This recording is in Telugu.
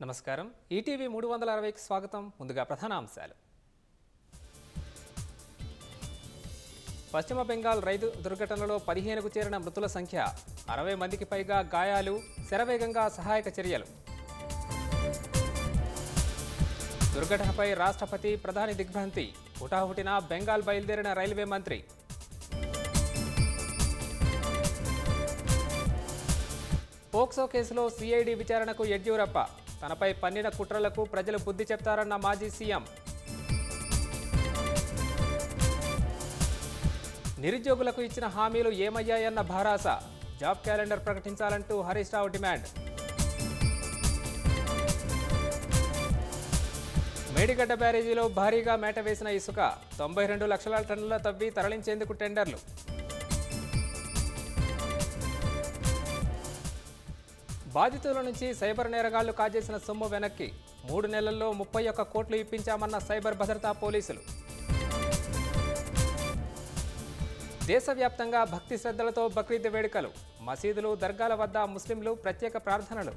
నమస్కారం ఈటీవీ 360కి స్వాగతం ముందుగా ప్రధాన అంశాలు పశ్చిమ బెంగాల్ రైలు దుర్ఘటనలో 15కు చేరిన మృతుల సంఖ్య 60 మందికి పైగా గాయాలు శరవేగంగా సహాయక చర్యలు దుర్ఘటనపై రాష్ట్రపతి ప్రధాని దిగ్భ్రాంతి హుటాహుటిన బెంగాల్ బయలుదేరిన రైల్వే మంత్రి పోక్సో కేసులో సిఐడి విచారణకు యడ్యూరప్ప తనపై పన్నిన కుట్రలకు ప్రజలు బుద్ధి చెప్తారన్న మాజీ సీఎం నిరుద్యోగులకు ఇచ్చిన హామీలు ఏమయ్యాయన్న Bharasa job calendar ప్రకటించాలంటూ Harish Rao demand Medigadda బ్యారేజీలో భారీగా మేట వేసిన ఇసుక 92 లక్షల టన్నుల తవ్వి తరలించేందుకు టెండర్లు బాధితుల నుంచి సైబర్ నేరగాళ్లు కాజేసిన సొమ్ము వెనక్కి 3 నెలల్లో 31 కోట్లు ఇప్పించామన్న సైబర్ భద్రతా పోలీసులు దేశవ్యాప్తంగా భక్తి శ్రద్ధలతో బక్రీద్ వేడుకలు మసీదులు దర్గాల వద్ద ముస్లింలు ప్రత్యేక ప్రార్థనలు